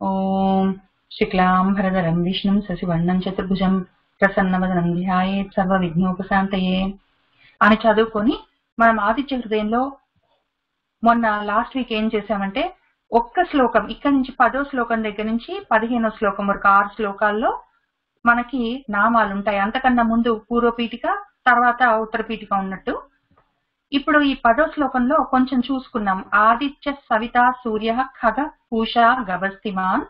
ఓం శుక్లాంబరధరం విష్ణుం శశివర్ణం చతుర్భుజం ప్రసన్నవదనం ధ్యాయేత్ సర్వ విఘ్నోపశాంతయే అని చదువుకొని మనం ఆదిత్య హృదయంలో మొన్న లాస్ట్ వీక్ ఏం చేసామంటే ఒక్క శ్లోకం ఇక్కడ నుంచి 10వ శ్లోకం దగ్గర నుంచి 15వ శ్లోకం వరకు 6 శ్లోకాల్లో మనకి నామాలు ఉంటాయి. అంతకన్నా ముందు పూర్వపీఠిక, తర్వాత ఉత్తరపీఠిక ఉన్నట్టు. ఇప్పుడు ఈ 10వ శ్లోకంలో కొంచెం చూసుకున్నాం. ఆదిత్య సవిత సూర్య ఖగ పూష గవస్తిమాన్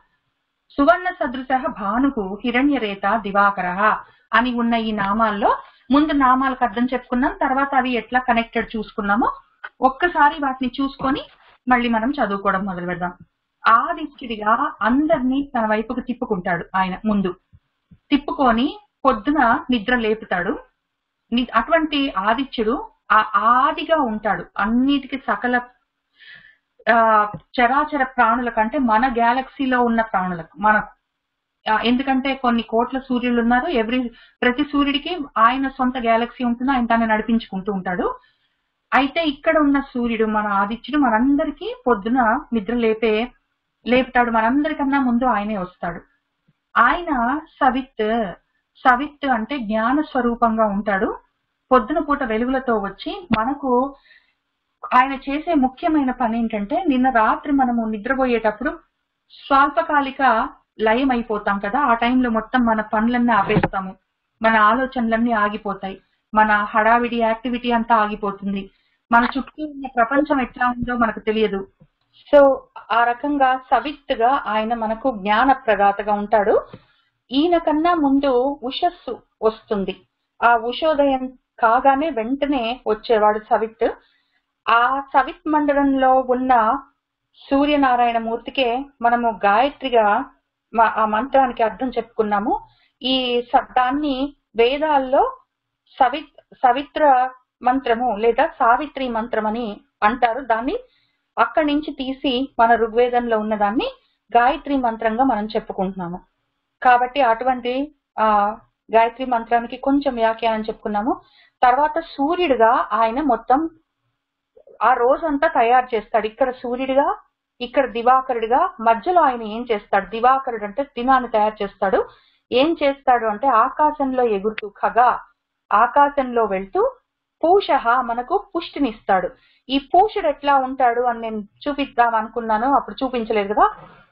సువర్ణ సదృశ భానుకు హిరణ్యరేత దివాకర అని ఉన్న ఈ నామాల్లో ముందు నామాలకు అర్థం చెప్పుకున్నాం, తర్వాత అవి ఎట్లా కనెక్టెడ్ చూసుకున్నామో ఒక్కసారి వాటిని చూసుకొని మళ్ళీ మనం చదువుకోవడం మొదలు పెడదాం. ఆదిత్యుడిగా అందరినీ తన వైపుకు తిప్పుకుంటాడు. ఆయన ముందు తిప్పుకొని పొద్దున నిద్ర లేపుతాడు. అటువంటి ఆదిత్యుడు ఆదిగా ఉంటాడు. అన్నిటికీ సకల చరాచర ప్రాణుల కంటే మన గ్యాలక్సీలో ఉన్న ప్రాణులకు మనకు, ఎందుకంటే కొన్ని కోట్ల సూర్యులు ఉన్నారు. ప్రతి సూర్యుడికి ఆయన సొంత గ్యాలక్సీ ఉంటుంది, ఆయన తను నడిపించుకుంటూ ఉంటాడు. అయితే ఇక్కడ ఉన్న సూర్యుడు మన ఆదిత్యుడు మనందరికీ పొద్దున నిద్ర లేపుతాడు. మనందరికన్నా ముందు ఆయనే వస్తాడు. ఆయన సవిత్ అంటే జ్ఞాన స్వరూపంగా ఉంటాడు. పొద్దున పూట వెలుగులతో వచ్చి మనకు ఆయన చేసే ముఖ్యమైన పని ఏంటంటే, నిన్న రాత్రి మనము నిద్రపోయేటప్పుడు స్వల్పకాలిక లయం అయిపోతాం కదా, ఆ టైంలో మొత్తం మన పనులన్నీ ఆపేస్తాము, మన ఆలోచనలన్నీ ఆగిపోతాయి, మన హడావిడి యాక్టివిటీ అంతా ఆగిపోతుంది, మన చుట్టూ ఉన్న ప్రపంచం ఎట్లా ఉందో మనకు తెలియదు. సో ఆ రకంగా సవిత్తుగా ఆయన మనకు జ్ఞాన ప్రదాతగా ఉంటాడు. ఈయన కన్నా ముందు ఉషస్సు వస్తుంది. ఆ ఉషోదయం కాగానే వెంటనే వచ్చేవాడు సవిత్. ఆ సవిత్ మండలంలో ఉన్న సూర్యనారాయణ మూర్తికే మనము గాయత్రిగా ఆ మంత్రానికి అర్థం చెప్పుకున్నాము. ఈ దాన్ని వేదాల్లో సవిత్ర మంత్రము లేదా సావిత్రి మంత్రం అని అంటారు. దాన్ని అక్కడి నుంచి తీసి మన ఋగ్వేదంలో ఉన్నదాన్ని గాయత్రి మంత్రంగా మనం చెప్పుకుంటున్నాము. కాబట్టి అటువంటి గాయత్రి మంత్రానికి కొంచెం వ్యాఖ్యానం చెప్పుకున్నాము. తర్వాత సూర్యుడిగా ఆయన మొత్తం ఆ రోజంతా తయారు చేస్తాడు. ఇక్కడ సూర్యుడిగా, ఇక్కడ దివాకరుడిగా, మధ్యలో ఆయన ఏం చేస్తాడు? దివాకరుడు అంటే దినాన్ని తయారు చేస్తాడు. ఏం చేస్తాడు అంటే ఆకాశంలో ఎగురుతూ ఖగా ఆకాశంలో వెళ్తూ పూష మనకు పుష్టినిస్తాడు. ఈ పూషుడు ఎట్లా ఉంటాడు అని నేను చూపిద్దాం అనుకున్నాను, అప్పుడు చూపించలేదు కదా.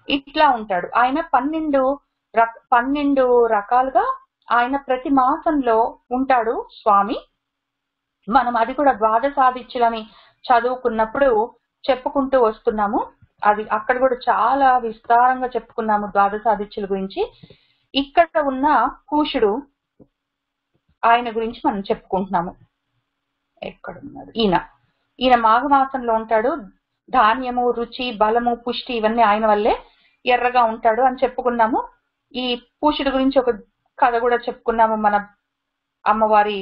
ఇట్లా ఉంటాడు ఆయన. 12 రకాలుగా ఆయన ప్రతి మాసంలో ఉంటాడు స్వామి. మనం అది కూడా ద్వాదశాదిత్యులని చదువుకున్నప్పుడు చెప్పుకుంటూ వస్తున్నాము. అది అక్కడ కూడా చాలా విస్తారంగా చెప్పుకున్నాము ద్వాదశాదిత్యుల గురించి. ఇక్కడ ఉన్న పూషుడు ఆయన గురించి మనం చెప్పుకుంటున్నాము. ఎక్కడున్నాడు ఈయన మాఘమాసంలో ఉంటాడు. ధాన్యము, రుచి, బలము, పుష్టి ఇవన్నీ ఆయన వల్లే. ఎర్రగా ఉంటాడు అని చెప్పుకున్నాము. ఈ పూషుడు గురించి ఒక కథ కూడా చెప్పుకున్నాము మన అమ్మవారి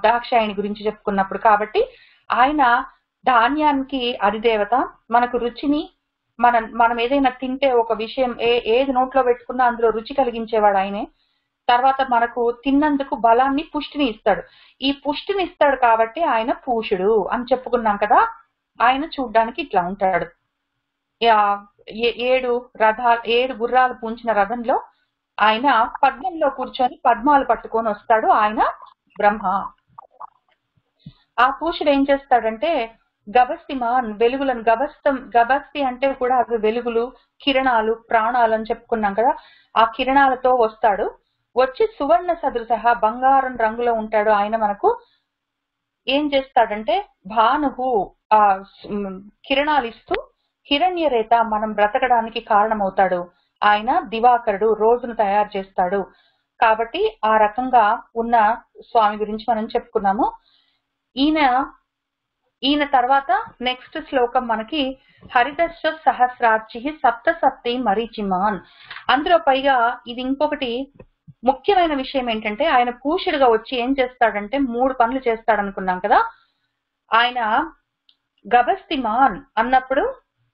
దాక్షాయణి గురించి చెప్పుకున్నప్పుడు. కాబట్టి ఆయన ధాన్యానికి అధిదేవత. మనకు రుచిని, మనం ఏదైనా తింటే ఒక విషయం ఏది నోట్లో పెట్టుకున్నా అందులో రుచి కలిగించేవాడు ఆయనే. తర్వాత మనకు తిన్నందుకు బలాన్ని, పుష్టిని ఇస్తాడు. ఈ పుష్టిని ఇస్తాడు కాబట్టి ఆయన పూషుడు అని చెప్పుకున్నాం కదా. ఆయన చూడ్డానికి ఇట్లా ఉంటాడు. 7 గుర్రాలు పూంచిన రథంలో ఆయన పద్మంలో కూర్చొని పద్మాలు పట్టుకొని వస్తాడు. ఆయన బ్రహ్మ. ఆ పూషుడు ఏం చేస్తాడంటే గభస్తిమాన్ వెలుగులను, గభస్తి అంటే కూడా అవి వెలుగులు, కిరణాలు, ప్రాణాలు అని చెప్పుకున్నాం కదా. ఆ కిరణాలతో వస్తాడు. వచ్చి సువర్ణ సదృశ బంగారం రంగులో ఉంటాడు. ఆయన మనకు ఏం చేస్తాడంటే భానుహు కిరణాలు ఇస్తూ హిరణ్యరేత మనం బ్రతకడానికి కారణమవుతాడు. ఆయన దివాకరుడు, రోజును తయారు చేస్తాడు. కాబట్టి ఆ రకంగా ఉన్న స్వామి గురించి మనం చెప్పుకున్నాము. ఈయన తర్వాత నెక్స్ట్ శ్లోకం మనకి హరిదశ సహస్రార్చి సప్తసప్తి మరీచిమాన్. అందులో పైగా ఇది ఇంకొకటి ముఖ్యమైన విషయం ఏంటంటే, ఆయన పూషుడుగా వచ్చి ఏం చేస్తాడంటే 3 పనులు చేస్తాడు అనుకున్నాం కదా. ఆయన గభస్తిమాన్ అన్నప్పుడు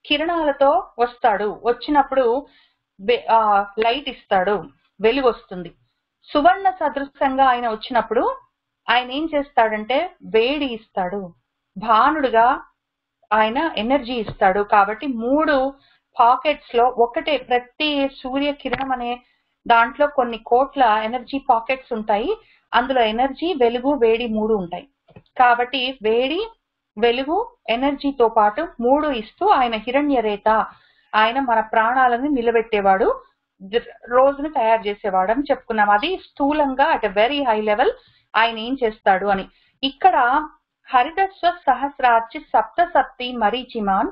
కిరణాలతో వస్తాడు. వచ్చినప్పుడు లైట్ ఇస్తాడు, వెలుగు వస్తుంది. సువర్ణ సదృశంగా ఆయన వచ్చినప్పుడు ఆయన ఏం చేస్తాడంటే వేడి ఇస్తాడు. భానుడుగా ఆయన ఎనర్జీ ఇస్తాడు. కాబట్టి 3 పాకెట్స్ లో ఒకటే, ప్రతి సూర్య కిరణం అనే దాంట్లో కొన్ని కోట్ల ఎనర్జీ పాకెట్స్ ఉంటాయి. అందులో ఎనర్జీ, వెలుగు, వేడి 3 ఉంటాయి. కాబట్టి వేడి, వెలుగు, ఎనర్జీతో పాటు 3 ఇస్తూ ఆయన హిరణ్యరేత, ఆయన మన ప్రాణాలను నిలబెట్టేవాడు, రోజును తయారు చేసేవాడు అని చెప్పుకున్నాం. అది స్థూలంగా అట్ వెరీ హై లెవెల్ ఆయన ఏం చేస్తాడు అని. ఇక్కడ హరితస్వ సహస్రార్చి సప్తసప్తి మరీచిమాన్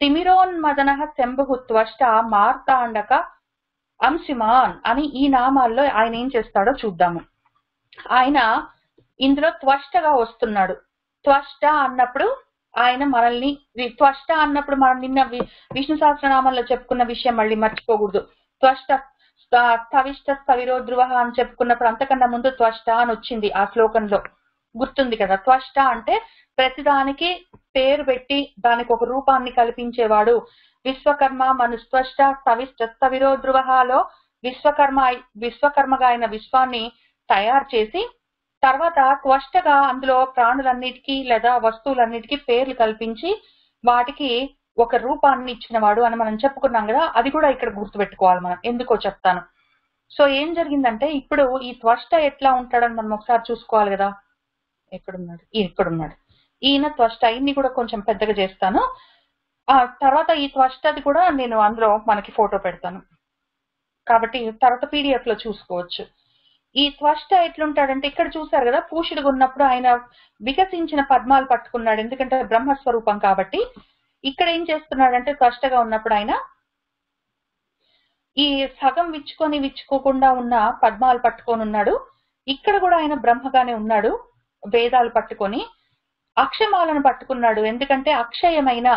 తిమిరోన్మదన శంభు త్వష్ట మార్తాండక అంశుమాన్ అని ఈ నామాల్లో ఆయన ఏం చేస్తాడో చూద్దాము. ఆయన ఇందులో త్వష్టగా వస్తున్నాడు. త్వష్ట అన్నప్పుడు ఆయన మనల్ని, త్వష్ట అన్నప్పుడు మనం నిన్న విష్ణు సహస్రనామంలో చెప్పుకున్న విషయం మళ్ళీ మర్చిపోకూడదు. త్వష్ట స్థవిష్ట స్థవిరో ధ్రువ అని చెప్పుకున్నప్పుడు అంతకన్నా ముందు త్వష్ట అని వచ్చింది ఆ శ్లోకంలో, గుర్తుంది కదా. త్వష్ట అంటే ప్రతిదానికి పేరు పెట్టి దానికి ఒక రూపాన్ని కల్పించేవాడు. విశ్వకర్మ మనుస్త్వష్ట స్థవిష్ట స్థవిరో ధ్రువలో విశ్వకర్మగా ఆయన విశ్వాన్ని తయారు చేసి తర్వాత త్వష్టగా అందులో ప్రాణులన్నిటికీ లేదా వస్తువులన్నిటికీ పేర్లు కల్పించి వాటికి ఒక రూపాన్ని ఇచ్చినవాడు అని మనం చెప్పుకున్నాం కదా. అది కూడా ఇక్కడ గుర్తుపెట్టుకోవాలి మనం, ఎందుకో చెప్తాను. సో ఏం జరిగిందంటే ఇప్పుడు ఈ త్వష్ట ఎట్లా ఉంటాడని మనం ఒకసారి చూసుకోవాలి కదా. ఎక్కడున్నాడు? ఇక్కడున్నాడు. ఈయన త్వష్ట. ఇన్ని కూడా కొంచెం పెద్దగా చేస్తాను. తర్వాత ఈ త్వష్టది కూడా నేను అందులో మనకి ఫోటో పెడతాను, కాబట్టి తర్వాత PDF లో చూసుకోవచ్చు. ఈ త్వష్ట ఎట్లుంటాడంటే ఇక్కడ చూసారు కదా, పూషుడుగా ఉన్నప్పుడు ఆయన వికసించిన పద్మాలు పట్టుకున్నాడు, ఎందుకంటే బ్రహ్మస్వరూపం కాబట్టి. ఇక్కడ ఏం చేస్తున్నాడంటే త్వష్టగా ఉన్నప్పుడు ఆయన ఈ సగం విచ్చుకోకుండా ఉన్న పద్మాలు పట్టుకొని ఉన్నాడు. ఇక్కడ కూడా ఆయన బ్రహ్మగానే ఉన్నాడు, వేదాలు పట్టుకొని. అక్షమాలను పట్టుకున్నాడు, ఎందుకంటే అక్షయమైన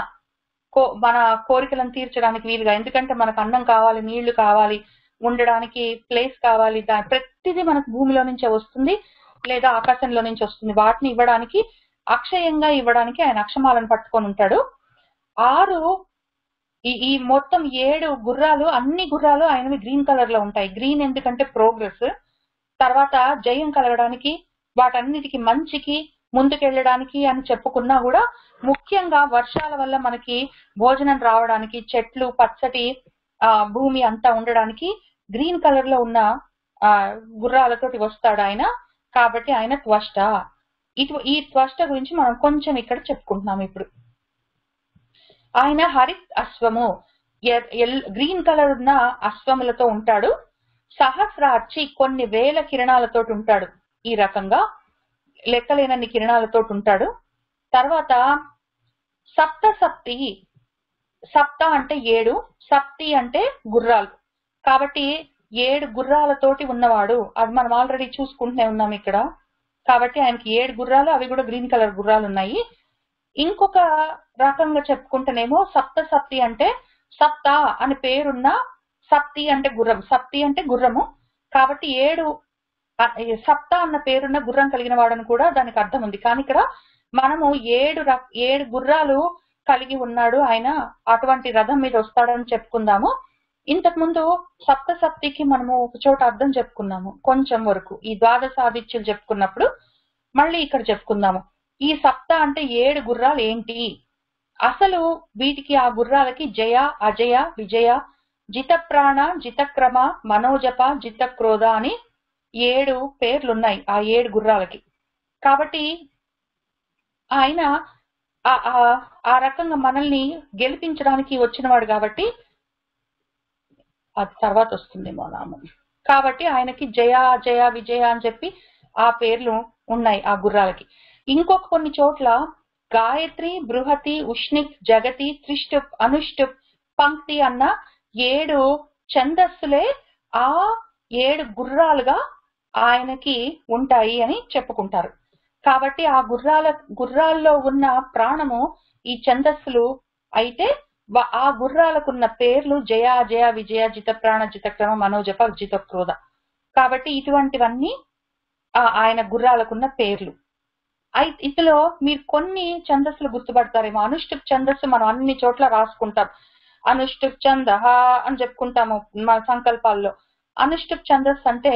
మన కోరికలను తీర్చడానికి వీలుగా. ఎందుకంటే మనకు అన్నం కావాలి, నీళ్లు కావాలి, ఉండడానికి ప్లేస్ కావాలి, ప్రతిదీ మనకు భూమిలో నుంచే వస్తుంది లేదా ఆకాశంలో నుంచి వస్తుంది. వాటిని ఇవ్వడానికి, అక్షయంగా ఇవ్వడానికి ఆయన అక్షమాలను పట్టుకొని ఉంటాడు. 6 ఈ మొత్తం 7 గుర్రాలు, అన్ని గుర్రాలు ఆయనవి గ్రీన్ కలర్ లో ఉంటాయి. గ్రీన్ ఎందుకంటే ప్రోగ్రెస్, తర్వాత జయం కలగడానికి, వాటన్నిటికి మంచికి, ముందుకెళ్ళడానికి అని చెప్పుకున్నా కూడా ముఖ్యంగా వర్షాల వల్ల మనకి భోజనం రావడానికి, చెట్లు పచ్చటి భూమి అంతా ఉండడానికి గ్రీన్ కలర్ లో ఉన్న గుర్రాలతోటి వస్తాడు ఆయన. కాబట్టి ఆయన త్వష్ట. ఈ త్వష్ట గురించి మనం కొంచెం ఇక్కడ చెప్పుకుంటున్నాం ఇప్పుడు. ఆయన హరిత్ అశ్వము, గ్రీన్ కలర్ ఉన్న అశ్వములతో ఉంటాడు. సహస్రార్చి, కొన్ని వేల కిరణాలతో ఉంటాడు. ఈ రకంగా లెక్కలేనన్ని కిరణాలతో ఉంటాడు. తర్వాత సప్తసప్తి, సప్త అంటే 7, సప్తి అంటే గుర్రాలు, కాబట్టి 7 గుర్రాలతోటి ఉన్నవాడు. అది మనం ఆల్రెడీ చూసుకుంటూనే ఉన్నాం ఇక్కడ. కాబట్టి ఆయనకి 7 గుర్రాలు, అవి కూడా గ్రీన్ కలర్ గుర్రాలు ఉన్నాయి. ఇంకొక రకంగా చెప్పుకుంటేనేమో సప్తసప్తి అంటే సప్త అని పేరున్న, సప్తి అంటే గుర్రం, సప్తి అంటే గుర్రము. కాబట్టి 7 సప్త అన్న పేరున్న గుర్రం కలిగిన వాడని కూడా దానికి అర్థం ఉంది. కానీ ఇక్కడ మనము 7 గుర్రాలు కలిగి ఉన్నాడు ఆయన, అటువంటి రథం మీద వస్తాడని చెప్పుకుందాము. ఇంతకు ముందు సప్తసప్తికి మనము ఒక చోట అర్థం చెప్పుకున్నాము కొంచెం వరకు, ఈ ద్వాదశాదిత్యులు చెప్పుకున్నప్పుడు. మళ్ళీ ఇక్కడ చెప్పుకుందాము. ఈ సప్త అంటే 7 గుర్రాలు ఏంటి అసలు, వీటికి ఆ గుర్రాలకి జయ, అజయ, విజయ, జితప్రాణ, జితక్రమ, మనోజప, జితక్రోధ అని 7 పేర్లున్నాయి ఆ 7 గుర్రాలకి. కాబట్టి ఆయన ఆ రకంగా మనల్ని గెలిపించడానికి వచ్చినవాడు కాబట్టి, అది తర్వాత వస్తుందేమో నామం. కాబట్టి ఆయనకి జయ, జయ, విజయ అని చెప్పి ఆ పేర్లు ఉన్నాయి ఆ గుర్రాలకి. ఇంకొక కొన్ని చోట్ల గాయత్రి, బృహతి, ఉష్ణిక్, జగతి, త్రిష్టుప్, అనుష్టుప్, పంక్తి అన్న 7 ఛందస్సులే ఆ 7 గుర్రాలుగా ఆయనకి ఉంటాయి అని చెప్పుకుంటారు. కాబట్టి ఆ గుర్రాల్లో ఉన్న ప్రాణము ఈ ఛందస్సులు అయితే, ఆ గుర్రాలకున్న పేర్లు జయ, అజయ, విజయ, జితప్రాణ, జితక్రమ, మనోజప, జితక్రోధ. కాబట్టి ఇటువంటివన్నీ ఆయన గుర్రాలకున్న పేర్లు. ఇందులో మీరు కొన్ని ఛందస్సులు గుర్తుపడతారేమో. అనుష్టుప్ ఛందస్సు మనం అన్ని చోట్ల రాసుకుంటాం, అనుష్టుప్ ఛందః అని చెప్పుకుంటాము మన సంకల్పాల్లో. అనుష్టుప్ ఛందస్సు అంటే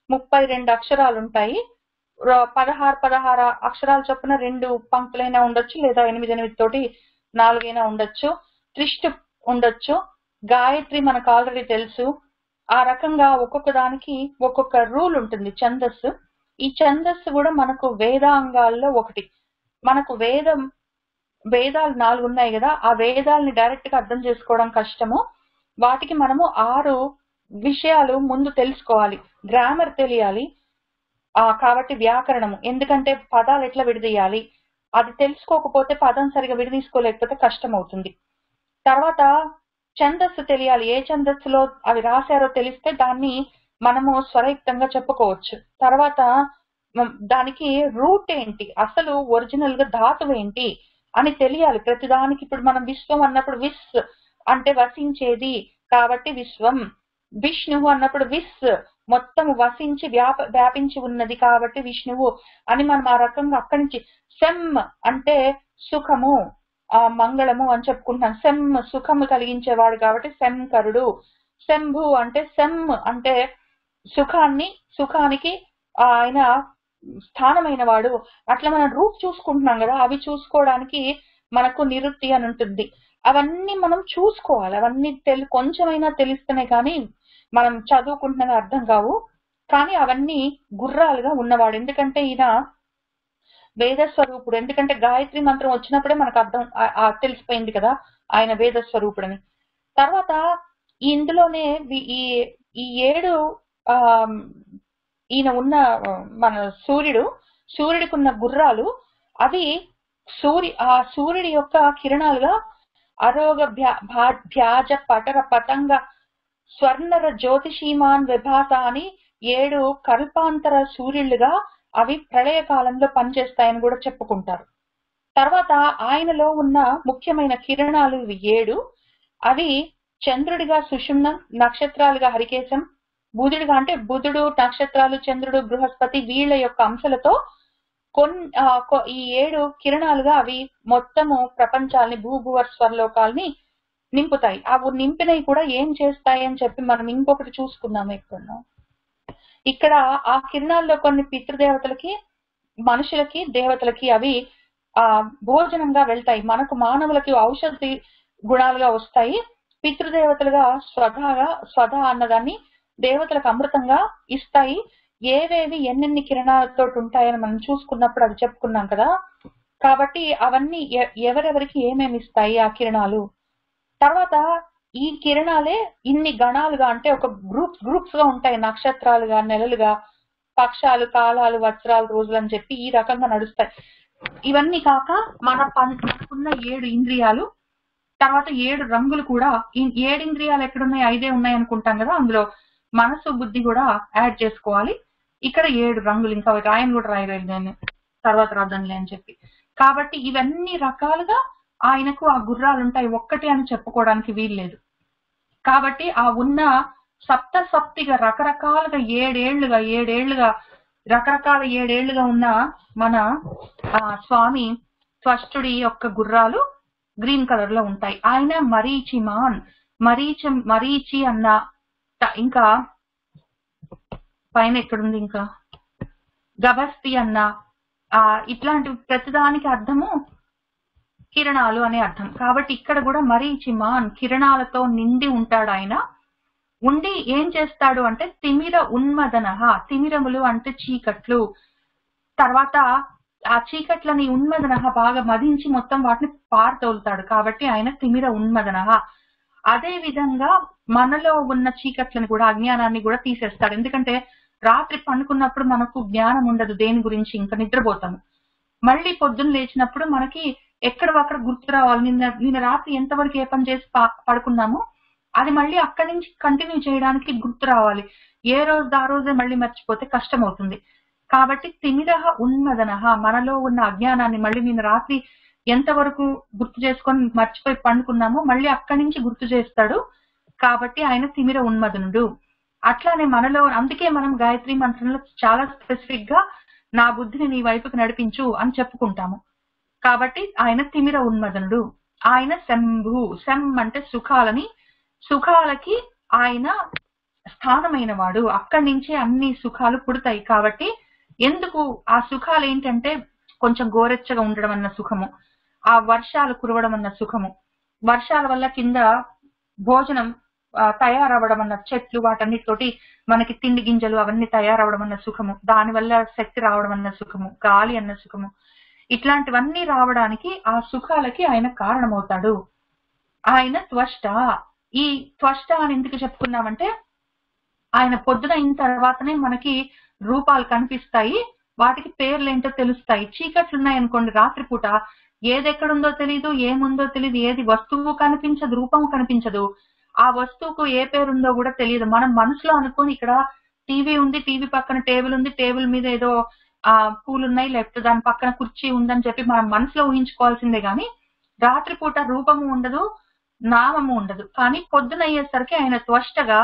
32 అక్షరాలు ఉంటాయి. 16 అక్షరాల చొప్పున 2 పంక్తులైనా ఉండొచ్చు, లేదా 8 తోటి 4 ఉండొచ్చు. త్రిష్టుప్ ఉండొచ్చు, గాయత్రి మనకు ఆల్రెడీ తెలుసు. ఆ రకంగా ఒక్కొక్క దానికి ఒక్కొక్క రూల్ ఉంటుంది ఛందస్సు. ఈ ఛందస్సు కూడా మనకు వేదాంగాల్లో ఒకటి. మనకు వేదాలు 4 ఉన్నాయి కదా, ఆ వేదాలని డైరెక్ట్ గా అర్థం చేసుకోవడం కష్టము. వాటికి మనము 6 విషయాలు ముందు తెలుసుకోవాలి. గ్రామర్ తెలియాలి, కాబట్టి వ్యాకరణము, ఎందుకంటే పదాలు ఎట్లా విడదీయాలి అది తెలుసుకోకపోతే పదం సరిగా విడదీసుకోలేకపోతే కష్టం అవుతుంది. తర్వాత ఛందస్సు తెలియాలి, ఏ ఛందస్సులో అవి రాశారో తెలిస్తే దాన్ని మనము స్వరయుక్తంగా చెప్పుకోవచ్చు. తర్వాత దానికి రూట్ ఏంటి, అసలు ఒరిజినల్ గా ధాతువు ఏంటి అని తెలియాలి ప్రతిదానికి. ఇప్పుడు మనం విశ్వం అన్నప్పుడు విస్ అంటే వసించేది కాబట్టి విశ్వం, విష్ణువు అన్నప్పుడు విస్ మొత్తం వసించి వ్యాపించి ఉన్నది కాబట్టి విష్ణువు అని మనం ఆ రకంగా అక్కడి నుంచి. సెమ్ అంటే సుఖము, మంగళము అని చెప్పుకుంటున్నాం. సెమ్ సుఖము కలిగించేవాడు కాబట్టి శంకరుడు. శంభు అంటే సెమ్ అంటే సుఖానికి ఆయన స్థానమైన వాడు. అట్లా మనం రూట్ చూసుకుంటున్నాం కదా, అవి చూసుకోవడానికి మనకు నిరుక్తి అని ఉంటుంది. అవన్నీ మనం చూసుకోవాలి, అవన్నీ కొంచెమైనా తెలిస్తేనే కానీ మనం చదువుకుంటున్నది అర్థం కావు. కానీ అవన్నీ గుర్రాలుగా ఉన్నవాడు, ఎందుకంటే ఈయన వేద స్వరూపుడు. ఎందుకంటే గాయత్రి మంత్రం వచ్చినప్పుడే మనకు అర్థం తెలిసిపోయింది కదా ఆయన వేద స్వరూపుడని. తర్వాత ఇందులోనే ఈ 7 ఈయన ఉన్న మన సూర్యుడికి ఉన్న గుర్రాలు అవి సూర్యుడి యొక్క కిరణాలుగా అరోగ భ్యాజ పటర పతంగ స్వర్ణర జ్యోతిషీమాన్ విభాస అని 7 కల్పాంతర సూర్యులుగా అవి ప్రళయ కాలంలో పనిచేస్తాయని కూడా చెప్పుకుంటారు. తర్వాత ఆయనలో ఉన్న ముఖ్యమైన కిరణాలు ఇవి 7. అవి చంద్రుడిగా సుషుమ్నం, నక్షత్రాలుగా హరికేశం, బుధుడిగా అంటే బుధుడు, నక్షత్రాలు, చంద్రుడు, బృహస్పతి వీళ్ళ యొక్క అంశాలతో ఈ 7 కిరణాలుగా అవి మొత్తము ప్రపంచాలని భూభువర్ స్వర్లోకాలని నింపుతాయి. అవి నింపినవి కూడా ఏం చేస్తాయి అని చెప్పి మనం ఇంకొకటి చూసుకున్నాము. ఇక్కడ ఆ కిరణాల్లో కొన్ని పితృదేవతలకి, మనుషులకి, దేవతలకి అవి భోజనంగా వెళ్తాయి. మనకు మానవులకి ఔషధి గుణాలుగా వస్తాయి. పితృదేవతలుగా స్వధ అన్నదాన్ని దేవతలకు అమృతంగా ఇస్తాయి. ఏవేవి ఎన్నెన్ని కిరణాలతో ఉంటాయని మనం చూసుకున్నప్పుడు అది చెప్పుకున్నాం కదా. కాబట్టి అవన్నీ ఎవరెవరికి ఏమేమి ఇస్తాయి ఆ కిరణాలు. తర్వాత ఈ కిరణాలే ఇన్ని గణాలుగా అంటే ఒక గ్రూప్స్ గా ఉంటాయి. నక్షత్రాలుగా, నెలలుగా, పక్షాలు, కాలాలు, వత్సరాలు, రోజులు అని చెప్పి ఈ రకంగా నడుస్తాయి. ఇవన్నీ కాక మనకున్న 7 ఇంద్రియాలు, తర్వాత 7 రంగులు కూడా. 7 ఇంద్రియాలు ఎక్కడున్నాయి, 5 ఉన్నాయి అనుకుంటాం కదా, అందులో మనసు, బుద్ధి కూడా యాడ్ చేసుకోవాలి. ఇక్కడ 7 రంగులు, ఇంకా రాయని కూడా రాయలేదు నేను, తర్వాత రాద్దాంలే అని చెప్పి. కాబట్టి ఇవన్నీ రకాలుగా ఆయనకు ఆ గుర్రాలు ఉంటాయి, ఒక్కటి అని చెప్పుకోవడానికి వీల్లేదు. కాబట్టి ఆ ఉన్న సప్తిగా రకరకాలుగా 7 ఏళ్లుగా రకరకాల 7 ఏళ్లుగా ఉన్న మన స్వామి త్వష్టుడి యొక్క గుర్రాలు గ్రీన్ కలర్ లో ఉంటాయి. ఆయన మరీచిమాన్, మరీచి అన్న, ఇంకా పైన ఎక్కడుంది, ఇంకా గభస్తి అన్న, ఇట్లాంటి ప్రతిదానికి అర్థము కిరణాలు అనే అర్థం. కాబట్టి ఇక్కడ కూడా మరీచిమాన్ కిరణాలతో నిండి ఉంటాడు. ఆయన ఉండి ఏం చేస్తాడు అంటే తిమిర ఉన్మదన, తిమిరములు అంటే చీకట్లు, తర్వాత ఆ చీకట్లని ఉన్మదన బాగా మదించి మొత్తం వాటిని పారతోలుతాడు. కాబట్టి ఆయన తిమిర ఉన్మదన. అదే విధంగా మనలో ఉన్న చీకట్లను కూడా, అజ్ఞానాన్ని కూడా తీసేస్తాడు. ఎందుకంటే రాత్రి పండుకున్నప్పుడు మనకు జ్ఞానం ఉండదు దేని గురించి, ఇంకా నిద్రపోతాము. మళ్ళీ పొద్దున్న లేచినప్పుడు మనకి ఎక్కడొక్కడ గుర్తు రావాలి, నిన్న రాత్రి ఎంతవరకు ఏ పని చేసి పడుకున్నామో అది మళ్ళీ అక్కడి నుంచి కంటిన్యూ చేయడానికి గుర్తు రావాలి. ఏ రోజు ఆ రోజే మళ్ళీ మర్చిపోతే కష్టం అవుతుంది. కాబట్టి తిమిర ఉన్మదన, మనలో ఉన్న అజ్ఞానాన్ని మళ్ళీ నిన్న రాత్రి ఎంతవరకు గుర్తు చేసుకొని మర్చిపోయి పండుకున్నామో మళ్ళీ అక్కడి నుంచి గుర్తు చేస్తాడు. కాబట్టి ఆయన తిమిర ఉన్మదనుడు. అట్లానే మనలో, అందుకే మనం గాయత్రి మంత్రంలో చాలా స్పెసిఫిక్ గా నా బుద్ధిని నీ వైపుకి నడిపించు అని చెప్పుకుంటాము. కాబట్టి ఆయన తిమిర ఉన్మదనుడు. ఆయన శంభు, శం అంటే సుఖాలకి ఆయన స్థానమైన వాడు. అక్కడి నుంచే అన్ని సుఖాలు పుడతాయి. కాబట్టి ఎందుకు ఆ సుఖాలు ఏంటంటే కొంచెం గోరెచ్చగా ఉండడం అన్న సుఖము, ఆ వర్షాలు కురవడం అన్న సుఖము, వర్షాల వల్ల కింద భోజనం తయారవడం అన్న, చెట్లు వాటన్నిటితోటి మనకి తిండి గింజలు అవన్నీ తయారవడం అన్న సుఖము, దానివల్ల శక్తి రావడం అన్న సుఖము, గాలి అన్న సుఖము, ఇట్లాంటివన్నీ రావడానికి ఆ సుఖాలకి ఆయన కారణమవుతాడు. ఆయన త్వష్ట. ఈ త్వష్ట అని ఎందుకు చెప్పుకున్నామంటే ఆయన పొద్దున అయిన తర్వాతనే మనకి రూపాలు కనిపిస్తాయి, వాటికి పేర్లు ఏంటో తెలుస్తాయి. చీకట్లు ఉన్నాయనుకోండి రాత్రిపూట, ఏది ఎక్కడుందో తెలీదు, ఏముందో తెలీదు, ఏది వస్తువు కనిపించదు, రూపం కనిపించదు, ఆ వస్తువుకు ఏ పేరుందో కూడా తెలియదు. మనం మనసులో అనుకోని ఇక్కడ టీవీ ఉంది, టీవీ పక్కన టేబుల్ ఉంది, టేబుల్ మీద ఏదో పూలున్నాయి, లేకపోతే దాని పక్కన కుర్చీ ఉందని చెప్పి మనం మనసులో ఊహించుకోవాల్సిందే గాని రాత్రిపూట రూపము ఉండదు, నామము ఉండదు. కానీ పొద్దున అయ్యేసరికి ఆయన త్వష్టగా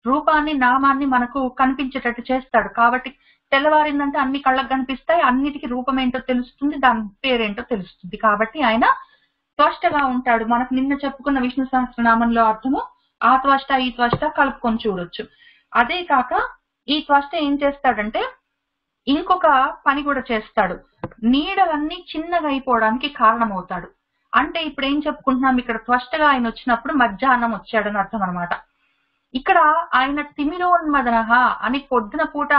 రూపాన్ని నామాన్ని మనకు కనిపించేటట్టు చేస్తాడు. కాబట్టి తెల్లవారిందంటే అన్ని కళ్ళకు కనిపిస్తాయి, అన్నిటికీ రూపం ఏంటో తెలుస్తుంది, దాని పేరేంటో తెలుస్తుంది. కాబట్టి ఆయన త్వష్టగా ఉంటాడు. మనకు నిన్న చెప్పుకున్న విష్ణు సహస్రనామంలో అర్థము ఆ త్వష్ట ఈ త్వష్ట కలుపుకొని చూడొచ్చు. అదే కాక ఈ త్వష్ట ఏం చేస్తాడంటే ఇంకొక పని కూడా చేస్తాడు, నీడలన్నీ చిన్నగా అయిపోవడానికి కారణమవుతాడు. అంటే ఇప్పుడు ఏం చెప్పుకుంటున్నాం, ఇక్కడ త్వష్టగా ఆయన వచ్చినప్పుడు మధ్యాహ్నం వచ్చాడని అర్థం అనమాట. ఇక్కడ ఆయన తిమిరోన్మదనః అని పొద్దున పూట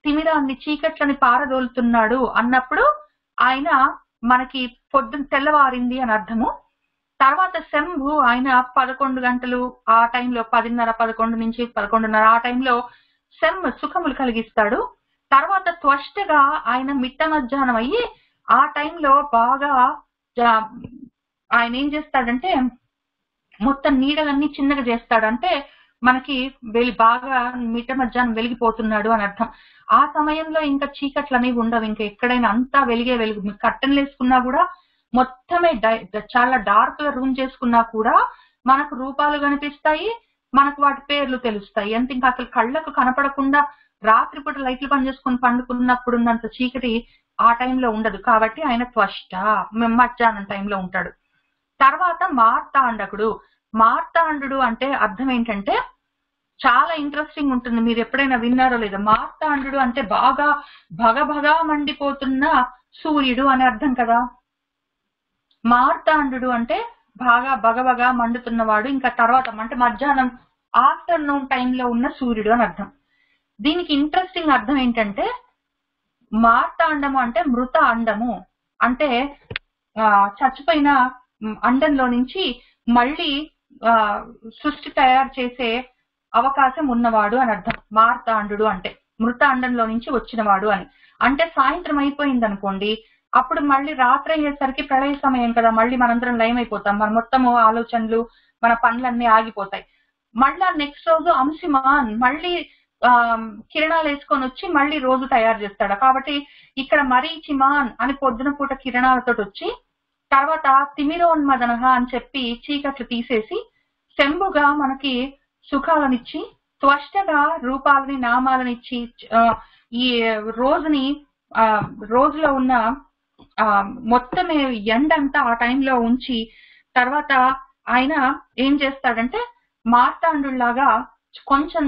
తిమిరాన్ని చీకట్లని పారదోలుతున్నాడు అన్నప్పుడు ఆయన మనకి పొద్దున తెల్లవారింది అని అర్థము. తర్వాత శంభు ఆయన 11 గంటలు ఆ టైంలో 10:30 11 నుంచి 11:30 ఆ టైంలో సుఖములు కలిగిస్తాడు. తర్వాత త్వష్టగా ఆయన మిట్ట మధ్యాహ్నం అయ్యి ఆ టైంలో బాగా ఆయన ఏం చేస్తాడంటే మొత్తం నీడలన్నీ చిన్నగా చేస్తాడు. అంటే మనకి బాగా మిట్ట మధ్యాహ్నం వెలిగిపోతున్నాడు అని అర్థం. ఆ సమయంలో ఇంకా చీకట్లు అనేవి ఉండవు, ఇంకా ఎక్కడైనా అంతా వెలుగు. కర్టన్లు వేసుకున్నా కూడా మొత్తమే చాలా డార్క్ గా రూమ్ చేసుకున్నా కూడా మనకు రూపాలు కనిపిస్తాయి, మనకు వాటి పేర్లు తెలుస్తాయి. అంతే, ఇంకా అసలు కళ్ళకు కనపడకుండా రాత్రిపూట లైట్లు పనిచేసుకుని పండుకున్నప్పుడు ఉన్నంత చీకటి ఆ టైంలో ఉండదు. కాబట్టి ఆయన త్వష్ట మధ్యాహ్నం టైంలో ఉంటాడు. తర్వాత మార్తాండకుడు. మార్తాండు అంటే అర్థం ఏంటంటే చాలా ఇంట్రెస్టింగ్ ఉంటుంది, మీరు ఎప్పుడైనా విన్నారో లేదో. మార్తాండు అంటే బాగా భగభగా మండిపోతున్న సూర్యుడు అని అర్థం కదా. మార్తాండు అంటే బాగా భగభగా మండుతున్నవాడు. ఇంకా తర్వాత అంటే మధ్యాహ్నం ఆఫ్టర్నూన్ టైంలో ఉన్న సూర్యుడు అని అర్థం. దీనికి ఇంట్రెస్టింగ్ అర్థం ఏంటంటే మార్తాండము అంటే మృత అండము, అంటే చచ్చిపోయిన అండంలో నుంచి మళ్ళీ సృష్టి తయారు చేసే అవకాశం ఉన్నవాడు అని అర్థం. మార్తాండు అంటే మృత అండంలో నుంచి వచ్చినవాడు అని. అంటే సాయంత్రం అయిపోయింది అనుకోండి, అప్పుడు మళ్ళీ రాత్రి అయ్యేసరికి ప్రళయ సమయం కదా, మళ్ళీ మనందరం లయమైపోతాం, మన మొత్తము ఆలోచనలు మన పనులన్నీ ఆగిపోతాయి. మళ్ళా నెక్స్ట్ రోజు అంశుమాన్ మళ్ళీ కిరణాలు వేసుకొని వచ్చి మళ్ళీ రోజు తయారు చేస్తాడు. కాబట్టి ఇక్కడ మరీచిమాన్ అని పొద్దున పూట కిరణాలతో వచ్చి తర్వాత తిమిరోన్మదనః అని చెప్పి చీకట్లు తీసేసి శంభుగా మనకి సుఖాలనిచ్చి త్వష్టగా రూపాలని నామాలనిచ్చి ఈ రోజుని రోజులో ఉన్న మొత్తమే ఎండంతా ఆ టైంలో ఉంచి తర్వాత ఆయన ఏం చేస్తాడంటే మార్తాండులాగా కొంచెం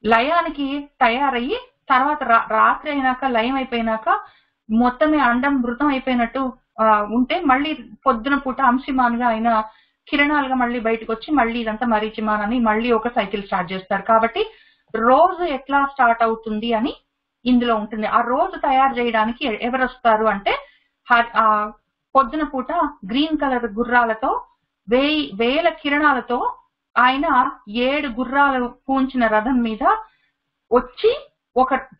లయానికి తయారయ్యి తర్వాత రాత్రి అయినాక లయం అయిపోయినాక మొత్తమే అండం మృతం అయిపోయినట్టు ఉంటే మళ్ళీ పొద్దున పూట అంశుమాన్గా ఆయన కిరణాలుగా మళ్ళీ బయటకు వచ్చి మళ్ళీ ఇదంతా మరీచిమాన్ అని మళ్ళీ ఒక సైకిల్ స్టార్ట్ చేస్తారు. కాబట్టి రోజు ఎట్లా స్టార్ట్ అవుతుంది అని ఇందులో ఉంటుంది. ఆ రోజు తయారు చేయడానికి ఎవరు వస్తారు అంటే పొద్దున పూట గ్రీన్ కలర్ గుర్రాలతో వేల కిరణాలతో ఆయన 7 గుర్రాలు పూంచిన రథం మీద వచ్చి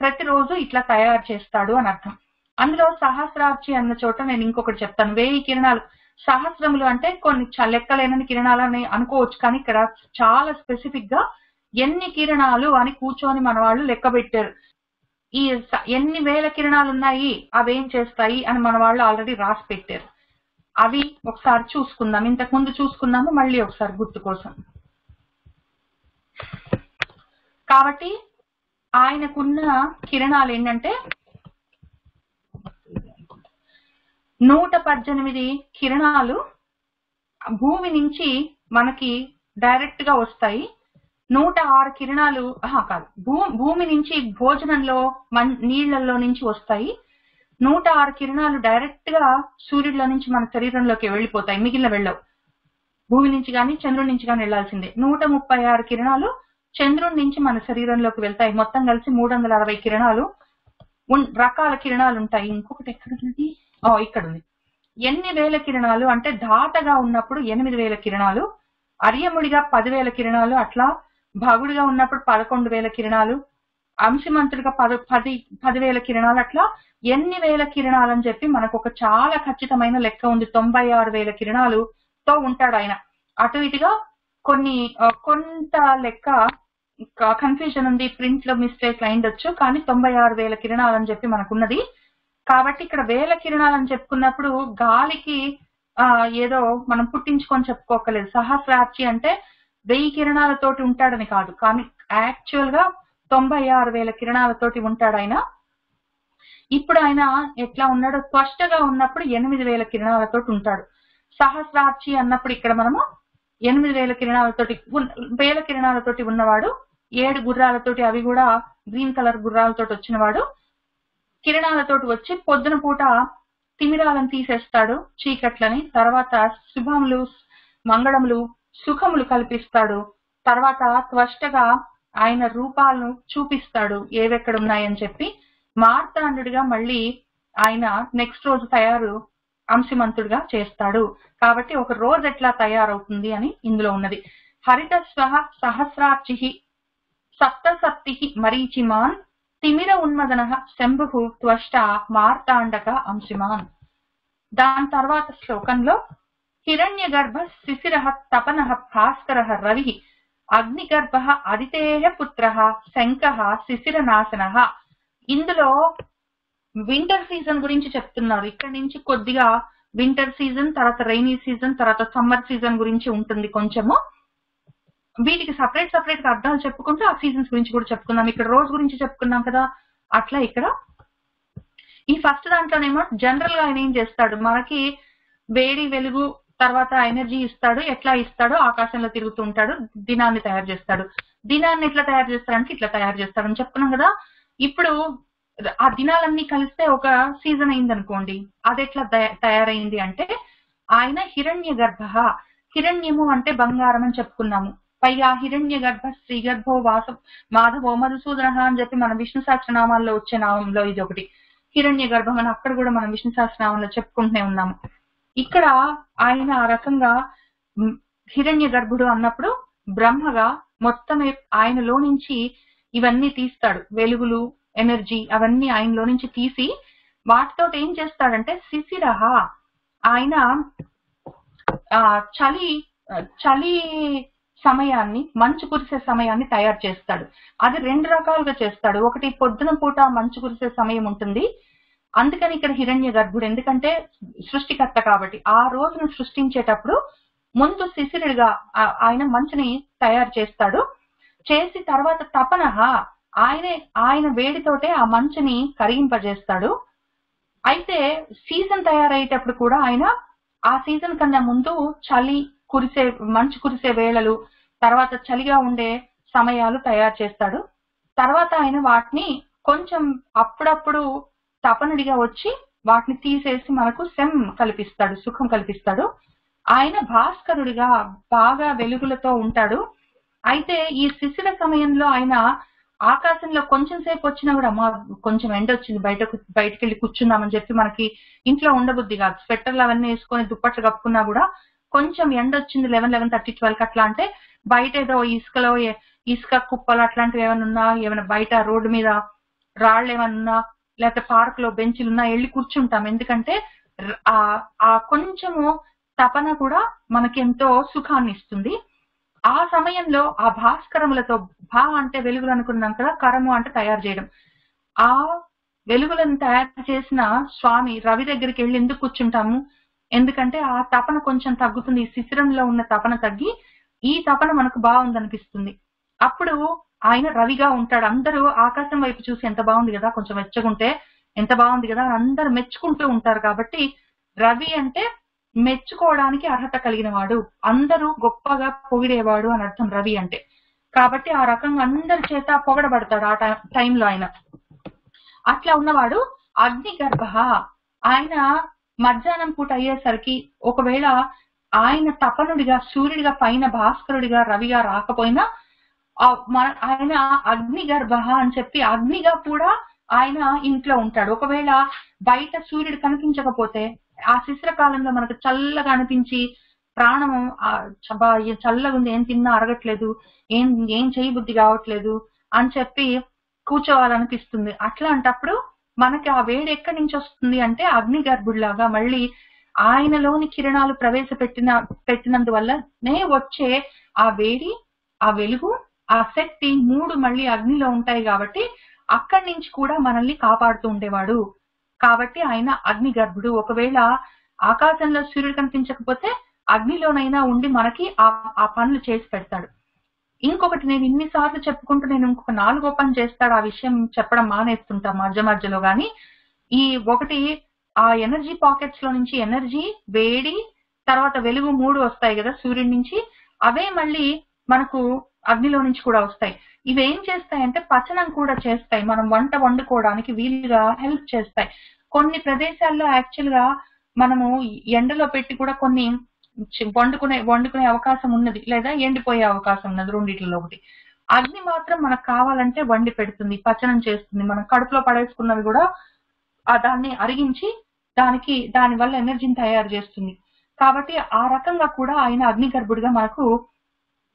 ప్రతిరోజు ఇట్లా తయారు చేస్తాడు అని అర్థం. అందులో సహస్రార్చి అన్న చోట నేను ఇంకొకటి చెప్తాను. 1000 కిరణాలు, సహస్రములు అంటే కొన్ని లెక్కలేనని కిరణాలని అనుకోవచ్చు, కానీ ఇక్కడ చాలా స్పెసిఫిక్ గా ఎన్ని కిరణాలు అని కూర్చొని మన వాళ్ళు లెక్క పెట్టారు. ఈ ఎన్ని వేల కిరణాలు ఉన్నాయి, అవేం చేస్తాయి అని మన వాళ్ళు ఆల్రెడీ రాసి పెట్టారు. అవి ఒకసారి చూసుకుందాం, ఇంతకు ముందు చూసుకున్నాము, మళ్ళీ ఒకసారి గుర్తు కోసం. కాబట్టి ఆయనకున్న కిరణాలు ఏంటంటే 118 కిరణాలు భూమి నుంచి మనకి డైరెక్ట్ గా వస్తాయి. 106 కిరణాలు కాదు, భూమి నుంచి భోజనంలో నీళ్లలో నుంచి వస్తాయి. 106 కిరణాలు డైరెక్ట్ గా సూర్యుడిలో నుంచి మన శరీరంలోకి వెళ్ళిపోతాయి, మిగిలిన వెళ్ళవు. భూమి నుంచి కానీ చంద్రుడి నుంచి కానీ వెళ్లాల్సిందే. 136 కిరణాలు చంద్రుడి నుంచి మన శరీరంలోకి వెళ్తాయి. మొత్తం కలిసి 360 కిరణాలు రకాల కిరణాలు ఉంటాయి. ఇంకొకటి ఎక్కడున్నది? ఇక్కడ ఉంది. ఎన్ని వేల కిరణాలు అంటే ధాతగా ఉన్నప్పుడు 8000 కిరణాలు, అర్యముడిగా 10,000 కిరణాలు, అట్లా భగుడిగా ఉన్నప్పుడు 11,000 కిరణాలు, అంశమంతుడిగా 10,000 కిరణాలు, అట్లా ఎన్ని వేల కిరణాలు అని చెప్పి మనకు ఒక చాలా ఖచ్చితమైన లెక్క ఉంది. 96,000 కిరణాలుతో ఉంటాడు ఆయన. అటు ఇటుగా కొంత లెక్క కన్ఫ్యూజన్ ఉంది, ప్రింట్ లో మిస్టేక్ అయిండొచ్చు, కానీ 96,000 కిరణాలు అని చెప్పి మనకున్నది. కాబట్టి ఇక్కడ వేల కిరణాలు అని చెప్పుకున్నప్పుడు గాలికి ఏదో మనం పుట్టించుకొని చెప్పుకోకలేదు. సహస్రార్చి అంటే 1000 కిరణాలతోటి ఉంటాడని కాదు, కానీ యాక్చువల్ గా 96,000 కిరణాలతోటి ఉంటాడు ఆయన. ఇప్పుడు ఆయన ఎట్లా ఉన్నాడో, స్పష్టగా ఉన్నప్పుడు 8,000 కిరణాలతోటి ఉంటాడు. సహస్రార్చి అన్నప్పుడు ఇక్కడ మనము 8,000 కిరణాలతోటి 1000 కిరణాలతోటి ఉన్నవాడు, 7 గుర్రాలతోటి, అవి కూడా గ్రీన్ కలర్ గుర్రాలతోటి వచ్చినవాడు, కిరణాలతోటి వచ్చి పొద్దున పూట తిమిరాలను తీసేస్తాడు, చీకట్లని, తర్వాత శుభములు, మంగళములు, సుఖములు కల్పిస్తాడు. తర్వాత స్పష్టగా ఆయన రూపాలను చూపిస్తాడు ఏవెక్కడ ఉన్నాయని చెప్పి. మార్తాండుడిగా మళ్ళీ ఆయన నెక్స్ట్ రోజు అంశమంతుడిగా చేస్తాడు. కాబట్టి ఒక రోజు ఎట్లా తయారవుతుంది అని ఇందులో ఉన్నది. హరిత స్వహ సహస్రార్చి సప్తసప్తి మరీచిమాన్ తిమిర ఉన్మదన శంభు త్వష్ట మార్తాండక అంశిమాన్. దాని తర్వాత శ్లోకంలో హిరణ్య గర్భ శిశిర తపన భాస్కర రవి అగ్నిగర్భ అదితేయ పుత్ర శంఖ శిశిర నాశన. ఇందులో వింటర్ సీజన్ గురించి చెప్తున్నారు. ఇక్కడ నుంచి కొద్దిగా వింటర్ సీజన్, తర్వాత రైనీ సీజన్, తర్వాత సమ్మర్ సీజన్ గురించి ఉంటుంది కొంచెము. వీటికి సపరేట్ గా అర్థాలు చెప్పుకుంటూ ఆ సీజన్స్ గురించి కూడా చెప్పుకుందాం. ఇక్కడ రోజు గురించి చెప్పుకున్నాం కదా, అట్లా ఇక్కడ ఈ ఫస్ట్ దాంట్లోనేమో జనరల్ గా ఆయన ఏం చేస్తాడు, మనకి వేడి వెలుగు తర్వాత ఎనర్జీ ఇస్తాడు. ఎట్లా ఇస్తాడో ఆకాశంలో తిరుగుతూ ఉంటాడు, దినాన్ని తయారు చేస్తాడు. దినాన్ని ఎట్లా తయారు చేస్తాడంటే ఇట్లా తయారు చేస్తాడని చెప్పుకున్నాం కదా. ఇప్పుడు ఆ దినాలన్నీ కలిస్తే ఒక సీజన్ అయింది అనుకోండి, అది ఎట్లా తయారైంది అంటే ఆయన హిరణ్య గర్భ, హిరణ్యము అంటే బంగారం అని చెప్పుకున్నాము. పైగా హిరణ్య గర్భ శ్రీ గర్భో వాస మాధవో మధుసూదన అని చెప్పి మన విష్ణు సహస్రనామాల్లో వచ్చే నామంలో ఇది ఒకటి. హిరణ్య గర్భం అని అక్కడ కూడా మనం విష్ణు సహస్రనామంలో చెప్పుకుంటూనే ఉన్నాము. ఇక్కడ ఆయన ఆ రకంగా హిరణ్య గర్భుడు అన్నప్పుడు బ్రహ్మగా మొత్తం ఆయనలో నుంచి ఇవన్నీ తీస్తాడు, వెలుగులు, ఎనర్జీ అవన్నీ ఆయనలో నుంచి తీసి వాటితో ఏం చేస్తాడంటే శిశిరహ, ఆయన చలి సమయాన్ని, మంచు కురిసే సమయాన్ని తయారు చేస్తాడు. అది 2 రకాలుగా చేస్తాడు. ఒకటి పొద్దున పూట మంచు కురిసే సమయం ఉంటుంది, అందుకని ఇక్కడ హిరణ్య గర్భుడు, ఎందుకంటే సృష్టికర్త కాబట్టి. ఆ రోజును సృష్టించేటప్పుడు ముందు శిశిరుడిగా ఆయన మంచుని తయారు చేస్తాడు. చేసి తర్వాత తపన, ఆయన వేడితోటే ఆ మంచుని కరిగింపజేస్తాడు. అయితే సీజన్ తయారయ్యేటప్పుడు కూడా ఆయన ఆ సీజన్ కన్నా ముందు మంచు కురిసే వేళలు, తర్వాత చలిగా ఉండే సమయాలు తయారు చేస్తాడు. తర్వాత ఆయన వాటిని కొంచెం అప్పుడప్పుడు తపనుడిగా వచ్చి వాటిని తీసేసి మనకు కల్పిస్తాడు, సుఖం కల్పిస్తాడు. ఆయన భాస్కరుడిగా బాగా వెలుగులతో ఉంటాడు. అయితే ఈ శిశిర సమయంలో ఆయన ఆకాశంలో కొంచెం సేపు వచ్చినా కూడా అమ్మా కొంచెం ఎండ వచ్చింది, బయటకు వెళ్ళి కూర్చున్నామని చెప్పి మనకి ఇంట్లో ఉండబుద్ధి కాదు. స్వెటర్లు అవన్నీ వేసుకొని దుప్పట్లు కప్పుకున్నా కూడా కొంచెం ఎండ వచ్చింది 11:30, 12 అట్లా అంటే బయట ఏదో ఇసుక కుప్పలు అట్లాంటివి ఏమైనా ఉన్నా, ఏమైనా బయట రోడ్డు మీద రాళ్ళు ఏమైనా ఉన్నా, లేకపోతే పార్క్ లో బెంచ్లున్నా వెళ్ళి కూర్చుంటాం. ఎందుకంటే ఆ కొంచెము తపన కూడా మనకెంతో సుఖాన్ని ఇస్తుంది. ఆ సమయంలో ఆ భాస్కరములతో, భా అంటే వెలుగులు అనుకున్నాం కదా, కరము అంటే తయారు చేయడం, ఆ వెలుగులను తయారు చేసిన స్వామి రవి దగ్గరికి వెళ్ళి ఎందుకు కూర్చుంటాము, ఎందుకంటే ఆ తపన కొంచెం తగ్గుతుంది. ఈ శిశిరంలో ఉన్న తపన తగ్గి ఈ తపన మనకు బాగుందనిపిస్తుంది. అప్పుడు ఆయన రవిగా ఉంటాడు. అందరూ ఆకాశం వైపు చూసి ఎంత బాగుంది కదా, కొంచెం వెచ్చగుంటే ఎంత బాగుంది కదా అందరూ మెచ్చుకుంటూ ఉంటారు. కాబట్టి రవి అంటే మెచ్చుకోవడానికి అర్హత కలిగిన వాడు, అందరూ గొప్పగా పొగిడేవాడు అని అర్థం రవి అంటే. కాబట్టి ఆ రకంగా అందరి చేత పొగడబడతాడు ఆ టైంలో ఆయన. అట్లా ఉన్నవాడు అగ్ని గర్భ. ఆయన మధ్యాహ్నం పూట అయ్యేసరికి ఒకవేళ ఆయన తపనుడిగా సూర్యుడిగా పైన భాస్కరుడిగా రవిగా రాకపోయినా ఆయన అగ్ని గర్భ అని చెప్పి అగ్నిగా కూడా ఆయన ఇంట్లో ఉంటాడు. ఒకవేళ బయట సూర్యుడు కనిపించకపోతే ఆ శిశిర కాలంలో మనకు చల్లగా అనిపించి ప్రాణం చల్లగా ఉంది, ఏం తిన్నా అరగట్లేదు, ఏం చేయి బుద్ధి కావట్లేదు అని చెప్పి కూర్చోవాలనిపిస్తుంది. అట్లాంటప్పుడు మనకి ఆ వేడి ఎక్కడి నుంచి వస్తుంది అంటే అగ్ని గర్భుడిలాగా మళ్ళీ ఆయనలోని కిరణాలు పెట్టినందువల్లనే వచ్చే ఆ వేడి, ఆ వెలుగు, ఆ శక్తి 3 మళ్ళీ అగ్నిలో ఉంటాయి కాబట్టి అక్కడి నుంచి కూడా మనల్ని కాపాడుతూ ఉండేవాడు. కాబట్టి ఆయన అగ్ని గర్భుడు. ఒకవేళ ఆకాశంలో సూర్యుడు కనిపించకపోతే అగ్నిలోనైనా ఉండి మనకి ఆ పనులు చేసి పెడతాడు. ఇంకొకటి నేను ఇన్నిసార్లు చెప్పుకుంటూ నేను ఇంకొక 4వ పని చేస్తాడు, ఆ విషయం చెప్పడం మానేస్తుంటా మధ్య మధ్యలో. కానీ ఈ ఒకటి ఆ ఎనర్జీ పాకెట్స్ లో నుంచి ఎనర్జీ, వేడి, తర్వాత వెలుగు 3 వస్తాయి కదా సూర్యుడి నుంచి. అవే మళ్ళీ మనకు అగ్నిలో నుంచి కూడా వస్తాయి. ఇవేం చేస్తాయంటే పచనం కూడా చేస్తాయి, మనం వంట వండుకోవడానికి వీలుగా హెల్ప్ చేస్తాయి. కొన్ని ప్రదేశాల్లో యాక్చువల్ గా మనము ఎండలో పెట్టి కూడా కొన్ని వండుకునే అవకాశం ఉన్నది, లేదా ఎండిపోయే అవకాశం ఉన్నది, రెండిట్లో ఒకటి. అగ్ని మాత్రం మనకు కావాలంటే వండి పెడుతుంది, పచనం చేస్తుంది. మనం కడుపులో పడేసుకున్నవి కూడా దాన్ని అరిగించి దాని వల్ల ఎనర్జీని తయారు చేస్తుంది. కాబట్టి ఆ రకంగా కూడా ఆయన అగ్ని గర్భుడిగా మనకు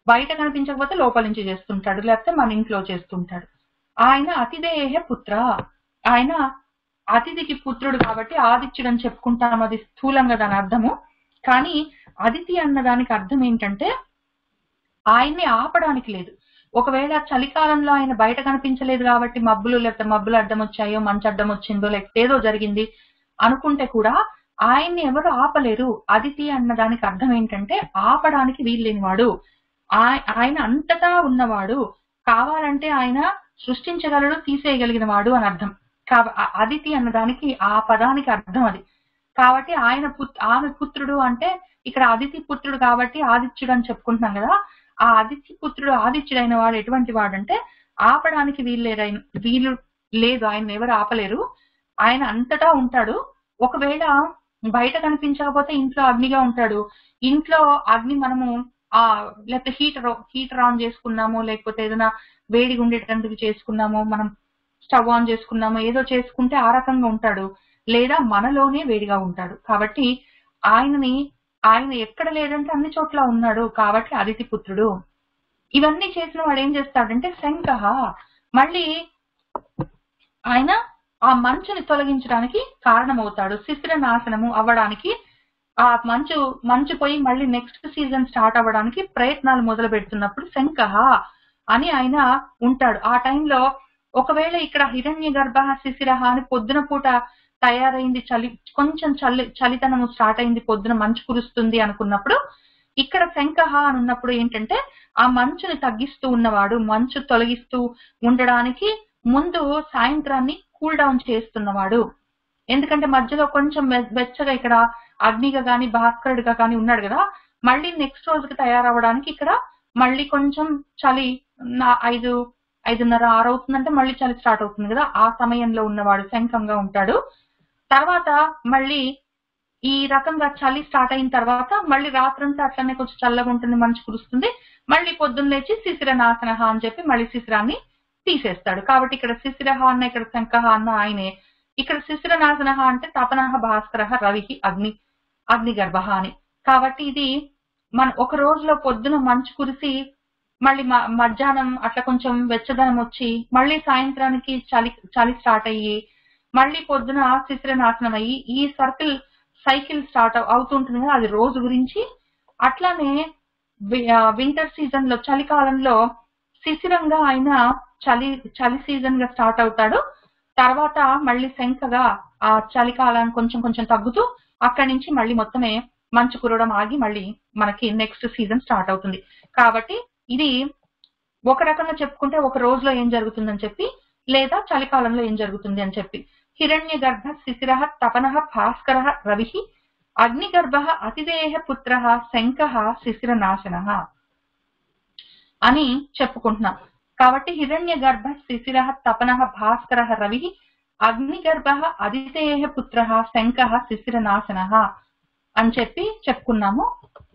బయట కనిపించకపోతే లోపల నుంచి చేస్తుంటాడు, లేకపోతే మన ఇంట్లో చేస్తుంటాడు. ఆయన అతిథేయ పుత్ర, ఆయన అతిథికి పుత్రుడు కాబట్టి ఆదిత్యుడు అని చెప్పుకుంటాం, అది స్థూలంగా దాని అర్థము. కానీ అదితి అన్న దానికి అర్థం ఏంటంటే ఆయన్ని ఆపడానికి లేదు. ఒకవేళ చలికాలంలో ఆయన బయట కనిపించలేదు కాబట్టి లేకపోతే మబ్బులు అడ్డం వచ్చాయో, మంచు అడ్డం వచ్చిందో, లేకపోతే ఏదో జరిగింది అనుకుంటే కూడా ఆయన్ని ఎవరు ఆపలేరు. అదితి అన్న దానికి అర్థం ఏంటంటే ఆపడానికి వీల్లేనివాడు, ఆయన అంతటా ఉన్నవాడు, కావాలంటే ఆయన సృష్టించగలడు, తీసేయగలిగిన వాడు అని అర్థం. అదితి అన్న దానికి ఆ పదానికి అర్థం అది. కాబట్టి ఆమె పుత్రుడు అంటే ఇక్కడ అదితి పుత్రుడు కాబట్టి ఆదిత్యుడు అని చెప్పుకుంటున్నాం కదా. ఆ అదితి పుత్రుడు ఆదిత్యుడైన వాడు ఎటువంటి వాడంటే ఆపడానికి వీలు లేదు, ఆయన ఎవరు ఆపలేరు, ఆయన అంతటా ఉంటాడు. ఒకవేళ బయట కనిపించకపోతే ఇంట్లో అగ్నిగా ఉంటాడు. ఇంట్లో అగ్ని మనము లేకపోతే హీటర్ ఆన్ చేసుకున్నాము, లేకపోతే ఏదైనా వేడిగా ఉండేటందుకు చేసుకున్నాము, మనం స్టవ్ ఆన్ చేసుకున్నాము, ఏదో చేసుకుంటే ఆ రకంగా ఉంటాడు, లేదా మనలోనే వేడిగా ఉంటాడు. కాబట్టి ఆయన ఎక్కడ లేదంటే అన్ని చోట్ల ఉన్నాడు, కాబట్టి అదితి పుత్రుడు. ఇవన్నీ చేసిన వాడు ఏం చేస్తాడంటే శంఖః, మళ్ళీ ఆయన ఆ మంచుని తొలగించడానికి కారణమవుతాడు. శిశిర నాశనము అవ్వడానికి, ఆ మంచు పోయి మళ్ళీ నెక్స్ట్ సీజన్ స్టార్ట్ అవ్వడానికి ప్రయత్నాలు మొదలు పెడుతున్నప్పుడు శంఖః అని ఆయన ఉంటాడు. ఆ టైంలో ఒకవేళ ఇక్కడ హిరణ్య గర్భ శిశిరః అని పొద్దున పూట తయారైంది, కొంచెం చలితనము స్టార్ట్ అయింది, పొద్దున మంచు కురుస్తుంది అనుకున్నప్పుడు ఇక్కడ శంఖః అని ఉన్నప్పుడు ఏంటంటే ఆ మంచుని తగ్గిస్తూ ఉన్నవాడు, మంచు తొలగిస్తూ ఉండడానికి ముందు సాయంత్రాన్ని కూల్ డౌన్ చేస్తున్నవాడు. ఎందుకంటే మధ్యలో కొంచెం వెచ్చగా ఇక్కడ అగ్నిగా గాని భాస్కరుడిగా గాని ఉన్నాడు కదా, మళ్ళీ నెక్స్ట్ రోజుకి తయారవడానికి ఇక్కడ మళ్ళీ కొంచెం చలి 5:30, 6 అవుతుందంటే మళ్ళీ చలి స్టార్ట్ అవుతుంది కదా, ఆ సమయంలో ఉన్నవాడు శంఖంగా ఉంటాడు. తర్వాత మళ్ళీ ఈ రకంగా చలి స్టార్ట్ అయిన తర్వాత మళ్ళీ రాత్రంతా అట్లనే కొంచెం చల్లగా ఉంటుంది, మంచు కురుస్తుంది, మళ్ళీ పొద్దున్న లేచి శిశిర నాశనః అని చెప్పి మళ్ళీ శిశిరాన్ని తీసేస్తాడు. కాబట్టి ఇక్కడ శిశిరః అన్న, ఇక్కడ శంఖః అన్న ఆయనే. ఇక్కడ శిశిర నాశనః అంటే తపనః భాస్కరః రవిః అగ్ని గర్భః అని. కాబట్టి ఇది మన ఒక రోజులో పొద్దున మంచు కురిసి మళ్ళీ మధ్యాహ్నం అట్లా కొంచెం వెచ్చదనం వచ్చి మళ్ళీ సాయంత్రానికి చలి స్టార్ట్ అయ్యి మళ్ళీ పొద్దున శిశిర నాశనం అయ్యి ఈ సైకిల్ స్టార్ట్ అవుతుంటుంది కదా, అది రోజు గురించి. అట్లానే వింటర్ సీజన్ లో, చలికాలంలో శిశిరంగా ఆయన చలి సీజన్ గా స్టార్ట్ అవుతాడు. తర్వాత మళ్ళీ శంఖగా ఆ చలికాలం కొంచెం కొంచెం తగ్గుతూ అక్కడి నుంచి మళ్ళీ మొత్తమే మంచు కురవడం ఆగి మళ్ళీ మనకి నెక్స్ట్ సీజన్ స్టార్ట్ అవుతుంది. కాబట్టి ఇది ఒక రకంగా చెప్పుకుంటే ఒక రోజులో ఏం జరుగుతుందని చెప్పి, లేదా చలికాలంలో ఏం జరుగుతుంది అని చెప్పి. హిరణ్య గర్భ శిశిరః తపనః భాస్కరః రవిః అగ్నిగర్భః అతిథేయ పుత్రః శంఖః శిశిర నాశనః అని చెప్పుకుంటున్నాం. కాబట్టి హిరణ్య గర్భ శిశిరః తపనః భాస్కరః రవిః అగ్నిగర్భః అతిథేయ పుత్రః శంఖః శిశిర నాశనః అని చెప్పి చెప్పుకున్నాము.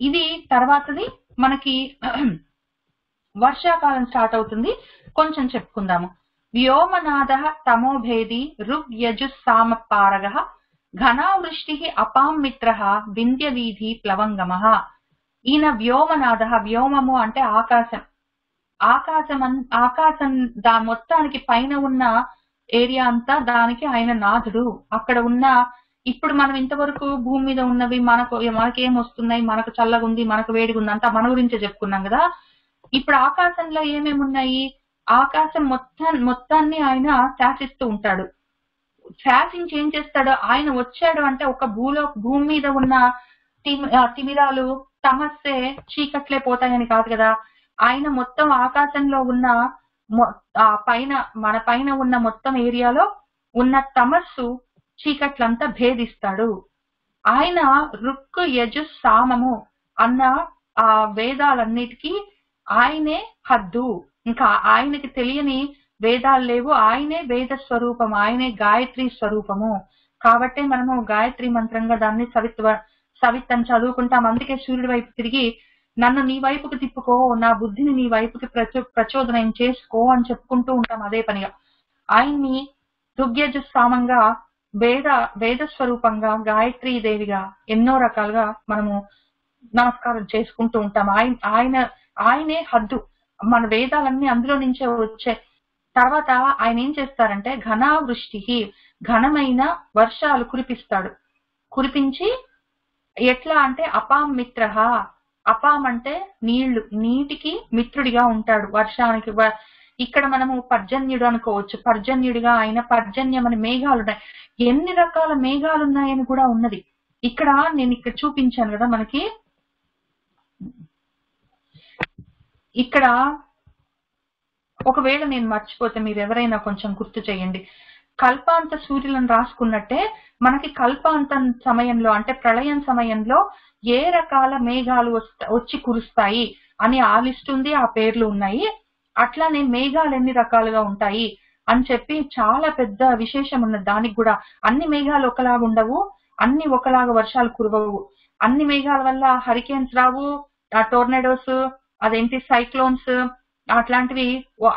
ఇది తర్వాతది మనకి వర్షాకాలం స్టార్ట్ అవుతుంది, కొంచెం చెప్పుకుందాము. వ్యోమనాద తమోభేది ఋగ్ యజుస్సామ పారగ ఘనావృష్టి అపాం మిత్ర వింధ్య వీధి ప్లవంగమ. ఈయన వ్యోమనాద, వ్యోమము అంటే ఆకాశం, ఆకాశం మొత్తానికి పైన ఉన్న ఏరియా అంతా దానికి ఆయన నాథుడు. అక్కడ ఉన్న ఇప్పుడు మనం ఇంతవరకు భూమి మీద ఉన్నవి మనకేం వస్తున్నాయి, మనకు చల్లగా ఉంది, మనకు వేడిగా ఉంది, అంతా మన గురించే చెప్పుకున్నాం కదా. ఇప్పుడు ఆకాశంలో ఏమేమి ఉన్నాయి, ఆకాశం మొత్తాన్ని ఆయన శాసిస్తూ ఉంటాడు. శాసించి ఏం చేస్తాడు, ఆయన వచ్చాడు అంటే ఒక భూమి మీద ఉన్న తిమిరాలు తమస్సే చీకట్లే పోతాయని కాదు కదా. ఆయన మొత్తం ఆకాశంలో ఉన్న మన పైన ఉన్న మొత్తం ఏరియాలో ఉన్న తమస్సు చీకట్లంతా భేదిస్తాడు. ఆయన రుక్కు యజు సామము అన్న ఆ వేదాలన్నిటికీ ఆయనే హద్దు. ఇంకా ఆయనకి తెలియని వేదాలు లేవు. ఆయనే వేద స్వరూపము, ఆయనే గాయత్రి స్వరూపము. కాబట్టే మనము గాయత్రి మంత్రంగా దాన్ని సవిత్ అని చదువుకుంటాం. అందుకే సూర్యుడి వైపు తిరిగి నన్ను నీ వైపుకి తిప్పుకో, నా బుద్ధిని నీ వైపుకి ప్రచోదనం చేసుకో అని చెప్పుకుంటూ ఉంటాం అదే పనిగా. ఆయన్ని ఋగ్యజుస్సామంగా వేద స్వరూపంగా గాయత్రీ దేవిగా ఎన్నో రకాలుగా మనము నమస్కారం చేసుకుంటూ ఉంటాం. ఆయనే హద్దు, మన వేదాలన్నీ అందులో నుంచే వచ్చాయి. తర్వాత ఆయన ఏం చేస్తారంటే ఘనావృష్టి, ఘనమైన వర్షాలు కురిపించి ఎట్లా అంటే అపాం మిత్ర, అపాం అంటే నీళ్లు, నీటికి మిత్రుడిగా ఉంటాడు వర్షానికి. ఇక్కడ మనము పర్జన్యుడు అనుకోవచ్చు, పర్జన్యుడిగా ఆయన పర్జన్యం అని మేఘాలు ఉన్నాయి. ఎన్ని రకాల మేఘాలు ఉన్నాయని కూడా ఉన్నది. ఇక్కడ నేను ఇక్కడ చూపించాను కదా మనకి. ఇక్కడ ఒకవేళ నేను మర్చిపోతే మీరు ఎవరైనా కొంచెం గుర్తు చేయండి. కల్పాంత సూర్యులను రాసుకున్నట్టే మనకి కల్పాంతం సమయంలో అంటే ప్రళయం సమయంలో ఏ రకాల మేఘాలు వచ్చి కురుస్తాయి అని ఆ లిస్ట్ ఉంది, ఆ పేర్లు ఉన్నాయి. అట్లానే మేఘాలు ఎన్ని రకాలుగా ఉంటాయి అని చెప్పి చాలా పెద్ద విశేషం ఉన్నది. దానికి కూడా అన్ని మేఘాలు ఒకలాగా ఉండవు, అన్ని ఒకలాగా వర్షాలు కురవవు. అన్ని మేఘాల వల్ల హరికేన్స్ రావు, టోర్నడోస్, అదేంటి సైక్లోన్స్ అట్లాంటివి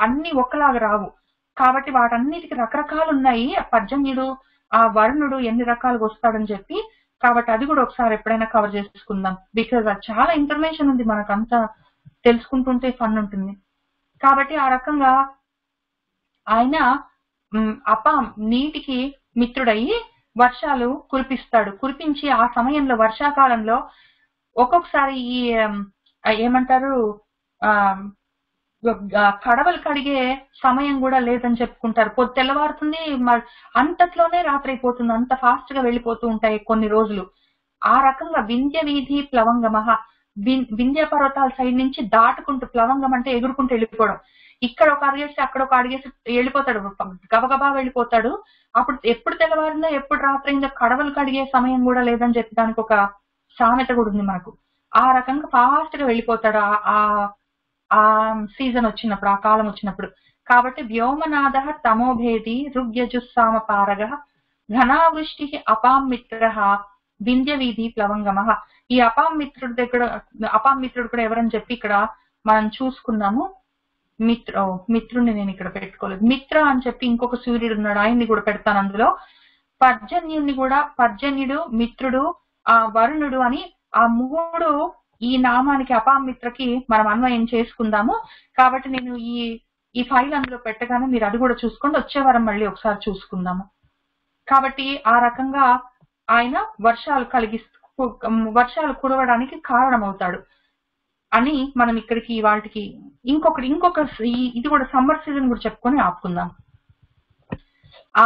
అన్ని ఒకలాగా రావు. కాబట్టి వాటన్నిటికి రకరకాలు ఉన్నాయి. పర్జన్యుడు, ఆ వరుణుడు ఎన్ని రకాలుగా వస్తాడని చెప్పి. కాబట్టి అది కూడా ఒకసారి ఎప్పుడైనా కవర్ చేసుకుందాం. బికాజ్ అది చాలా ఇన్ఫర్మేషన్ ఉంది, మనకంతా తెలుసుకుంటుంటే ఫన్ ఉంటుంది. కాబట్టి ఆ రకంగా ఆయన అపాం నీటికి మిత్రుడయ్యి వర్షాలు కురిపించి ఆ సమయంలో వర్షాకాలంలో ఒక్కొక్కసారి ఈ ఏమంటారు కడవలు కడిగే సమయం కూడా లేదని చెప్పుకుంటారు. తెల్లవారుతుంది, అంతట్లోనే రాత్రి అయిపోతుంది, అంత ఫాస్ట్ గా వెళ్ళిపోతూ ఉంటాయి కొన్ని రోజులు. ఆ రకంగా వింధ్య వీధి ప్లవంగమ, వింధ్య పర్వతాల సైడ్ నుంచి దాటుకుంటూ, ప్లవంగం అంటే ఎగురుకుంటూ వెళ్ళిపోవడం. ఇక్కడ ఒక అడిగేసి అక్కడ ఒక అడిగేసి వెళ్ళిపోతాడు, గబగబా వెళ్ళిపోతాడు. అప్పుడు ఎప్పుడు తెల్లవారిందో ఎప్పుడు రాత్రి అయిందో కడవలు కడిగే సమయం కూడా లేదని చెప్పి దానికి ఒక సామెత కూడా ఉంది మనకు. ఆ రకంగా ఫాస్ట్ గా వెళ్ళిపోతాడు ఆ సీజన్ వచ్చినప్పుడు, ఆ కాలం వచ్చినప్పుడు. కాబట్టి వ్యోమనాద తమోభేది ఋగ్యజుస్సామ పారగ ఘనావృష్టి అపాం మిత్ర వింధ్య వీధి ప్లవంగమ. ఈ అపాం మిత్రుడు కూడా ఎవరని చెప్పి ఇక్కడ మనం చూసుకున్నాము. మిత్రుడిని నేను ఇక్కడ పెట్టుకోలేదు. మిత్ర అని చెప్పి ఇంకొక సూర్యుడు ఉన్నాడు, ఆయన్ని కూడా పెడతాను అందులో. పర్జన్యుడు, మిత్రుడు, ఆ వరుణుడు అని ఆ మూడు ఈ నామానికి అపాం మిత్రకి మనం అన్వయం చేసుకుందాము. కాబట్టి నేను ఈ ఫైల్ అందులో పెట్టగానే మీరు అది కూడా చూసుకోండి. వచ్చే వారం మళ్ళీ ఒకసారి చూసుకుందాము. కాబట్టి ఆ రకంగా ఆయన వర్షాలు కురవడానికి కారణమవుతాడు అని మనం ఇక్కడికి వాటికి ఇంకొక ఇది కూడా సమ్మర్ సీజన్ కూడా చెప్పుకొని ఆపుకుందాం.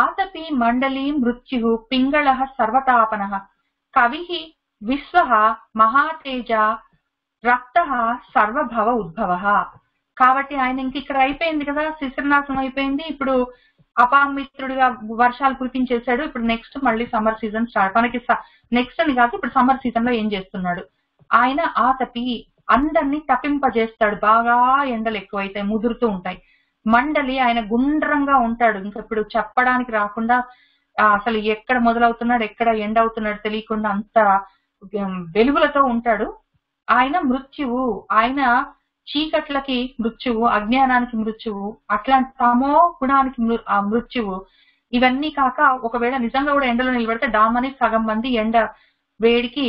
ఆతపి మండలీ మృత్యు పింగళ సర్వతాపన కవి విశ్వ మహాతేజ రక్త సర్వభవ ఉద్భవ. కాబట్టి ఆయన ఇంక ఇక్కడ అయిపోయింది కదా, శిశిరనాశనం అయిపోయింది. ఇప్పుడు అపామిత్రుడిగా వర్షాలు కురిపించేశాడు. ఇప్పుడు నెక్స్ట్ మళ్ళీ సమ్మర్ సీజన్ స్టార్ట్. మనకి నెక్స్ట్ అని కాదు, ఇప్పుడు సమ్మర్ సీజన్ లో ఏం చేస్తున్నాడు ఆయన, ఆతపి అందరినీ తప్పింపజేస్తాడు. బాగా ఎండలు ఎక్కువైతాయి, ముదురుతూ ఉంటాయి. మండలి ఆయన గుండ్రంగా ఉంటాడు, ఇంకా ఇప్పుడు చెప్పడానికి రాకుండా అసలు ఎక్కడ మొదలవుతున్నాడు ఎక్కడ ఎండ్ అవుతున్నాడు తెలియకుండా అంత వెలుగులతో ఉంటాడు. ఆయన మృత్యువు, ఆయన చీకట్లకి మృత్యువు, అజ్ఞానానికి మృత్యువు, అట్లాంటి తమో గుణానికి మృత్యువు. ఇవన్నీ కాక ఒకవేళ నిజంగా కూడా ఎండలో నిలబడితే డామని సగం మంది ఎండ వేడికి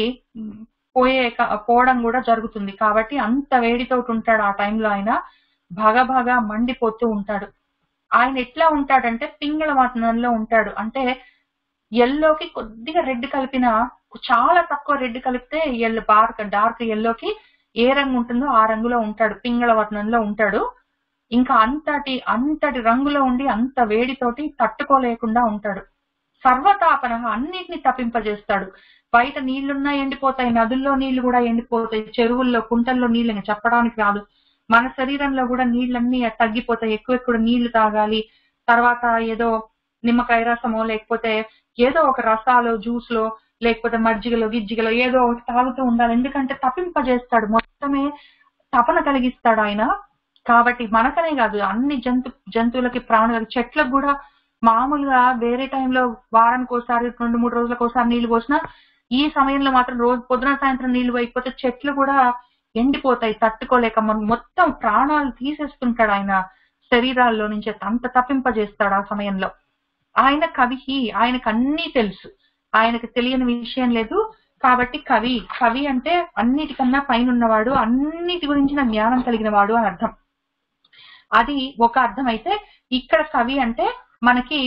పోవడం కూడా జరుగుతుంది. కాబట్టి అంత వేడితోటి ఉంటాడు ఆ టైంలో. ఆయన భగభగా మండిపోతూ ఉంటాడు. ఆయన ఎట్లా ఉంటాడంటే పింగళ వర్ణంలో ఉంటాడు. అంటే ఎల్లోకి కొద్దిగా రెడ్ కలిపిన, చాలా తక్కువ రెడ్ కలిపితే ఎల్లో, డార్క్ ఎల్లోకి ఏ రంగు ఉంటుందో ఆ రంగులో ఉంటాడు, పింగళ వర్ణంలో ఉంటాడు. ఇంకా అంతటి రంగులో ఉండి అంత వేడితోటి తట్టుకోలేకుండా ఉంటాడు. సర్వతాపన, అన్నిటిని తప్పింపజేస్తాడు. బయట నీళ్లున్నా ఎండిపోతాయి, నదుల్లో నీళ్లు కూడా ఎండిపోతాయి, చెరువుల్లో కుంటల్లో నీళ్ళు చెప్పడానికి రాదు. మన శరీరంలో కూడా నీళ్ళన్నీ తగ్గిపోతాయి. ఎక్కువ నీళ్లు తాగాలి. తర్వాత ఏదో నిమ్మకాయ రసమో లేకపోతే ఏదో ఒక రసాలో, జ్యూస్లో, లేకపోతే మజ్జిగలో గిజ్జిగలో ఏదో ఒకటి తాగుతూ ఉండాలి. ఎందుకంటే తప్పింపజేస్తాడు, మొత్తమే తపన కలిగిస్తాడు ఆయన. కాబట్టి మనకనే కాదు, అన్ని జంతువులకి, ప్రాణులకి, చెట్లకు కూడా మామూలుగా వేరే టైంలో వారానికి ఒకసారి 2-3 రోజులకు ఒకసారి నీళ్లు పోసినా ఈ సమయంలో మాత్రం రోజు పొద్దున సాయంత్రం నీళ్లు పోయకపోతే చెట్లు కూడా ఎండిపోతాయి తట్టుకోలేక. మొత్తం ప్రాణాలు తీసేస్తుంటాడు ఆయన శరీరాల్లో నుంచి. అంత తప్పింపజేస్తాడు ఆ సమయంలో. ఆయన కవి, ఆయనకు అన్నీ తెలుసు, ఆయనకు తెలియని విషయం లేదు. కాబట్టి కవి అంటే అన్నిటికన్నా పైన ఉన్నవాడు, అన్నిటి గురించిన జ్ఞానం కలిగిన వాడు అని అర్థం. అది ఒక అర్థం. అయితే ఇక్కడ కవి అంటే మనకి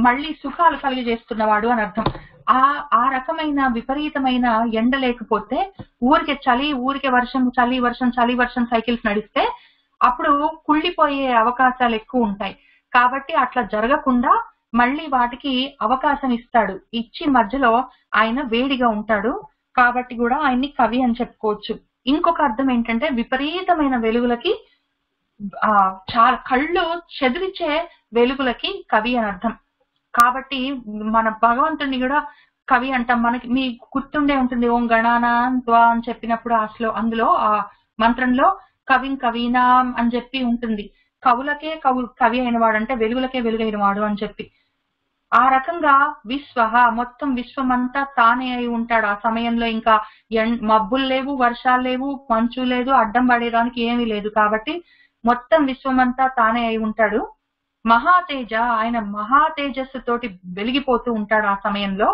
మళ్ళీ సుఖాలు కలిగజేస్తున్నవాడు అని అర్థం. ఆ రకమైన విపరీతమైన ఎండ లేకపోతే ఊరికే చలి, ఊరికే వర్షం, చలి వర్షం సైకిల్స్ నడిస్తే అప్పుడు కుళ్ళిపోయే అవకాశాలు ఎక్కువ ఉంటాయి. కాబట్టి అట్లా జరగకుండా మళ్ళీ వాటికి అవకాశం ఇస్తాడు. ఇచ్చి మధ్యలో ఆయన వేడిగా ఉంటాడు. కాబట్టి కూడా ఆయన్ని కవి అని చెప్పుకోవచ్చు. ఇంకొక అర్థం ఏంటంటే విపరీతమైన వెలుగులకి, చాలా కళ్ళు చెదిరిచే వెలుగులకి కవి అని అర్థం. కాబట్టి మన భగవంతుడిని కూడా కవి అంటాం. మనకి మీ గుర్తుండే ఉంటుంది, ఓం గణానాం త్వా అని చెప్పినప్పుడు అందులో ఆ మంత్రంలో కవీనాం అని చెప్పి ఉంటుంది. కవులకే కవి అయిన వాడు, అంటే వెలుగులకే వెలుగైన వాడు అని చెప్పి. ఆ రకంగా మొత్తం విశ్వమంతా తానే అయి ఉంటాడు ఆ సమయంలో. ఇంకా మబ్బులు లేవు, వర్షాలు లేవు, మంచు లేదు, అడ్డం పడేదానికి ఏమీ లేదు. కాబట్టి మొత్తం విశ్వమంతా తానే అయి ఉంటాడు. మహాతేజ, ఆయన మహాతేజస్సు తోటి వెలిగిపోతూ ఉంటాడు ఆ సమయంలో.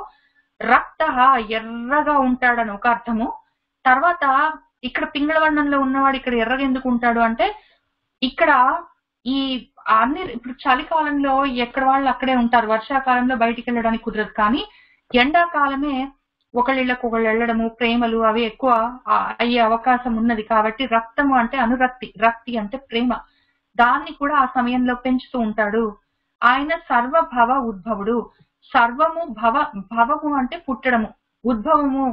రక్త, ఎర్రగా ఉంటాడని ఒక అర్థము. తర్వాత ఇక్కడ పింగళవర్ణంలో ఉన్నవాడు ఇక్కడ ఎర్రగా ఎందుకు ఉంటాడు అంటే, ఇక్కడ ఈ ఇప్పుడు చలికాలంలో ఎక్కడ వాళ్ళు అక్కడే ఉంటారు, వర్షాకాలంలో బయటికి వెళ్ళడానికి కుదరదు. కానీ ఎండాకాలమే ఒకళ్ళిళ్ళకు ఒకళ్ళు వెళ్ళడము, ప్రేమలు అవి ఎక్కువ అయ్యే అవకాశం ఉన్నది. కాబట్టి రక్తము అంటే అనురక్తి, రక్తి అంటే ప్రేమ, దాన్ని కూడా ఆ సమయంలో పెంచుతూ ఉంటాడు. ఆయన సర్వభవ ఉద్భవుడు. సర్వము భవము అంటే పుట్టడము, ఉద్భవము,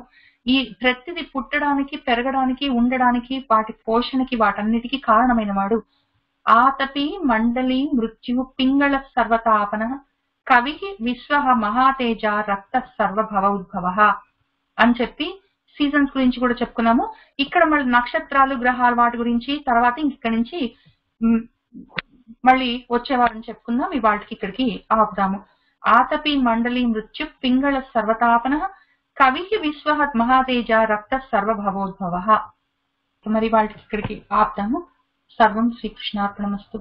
ఈ ప్రతిది పుట్టడానికి, పెరగడానికి, ఉండడానికి, వాటి పోషణకి, వాటన్నిటికీ కారణమైన వాడు. ఆతపి మండలి మృత్యు పింగళ సర్వతాపన కవి విశ్వ మహాతేజ రక్త సర్వభవ ఉద్భవ అని చెప్పి సీజన్స్ గురించి కూడా చెప్పుకున్నాము. ఇక్కడ మళ్ళీ నక్షత్రాలు, గ్రహాలు, వాటి గురించి తర్వాత ఇక్కడి నుంచి మళ్ళీ వచ్చేవారని చెప్పుకుందాం. ఇవాళకి ఇక్కడికి ఆపుదాము. ఆతపి మండలి మృత్యు పింగళ సర్వతాపన కవి విశ్వ మహాతేజ రక్త సర్వభవోద్భవ. మరి వాళ్ళకి ఇక్కడికి ఆపుదాము. సర్వం శ్రీకృష్ణార్పణమస్తు.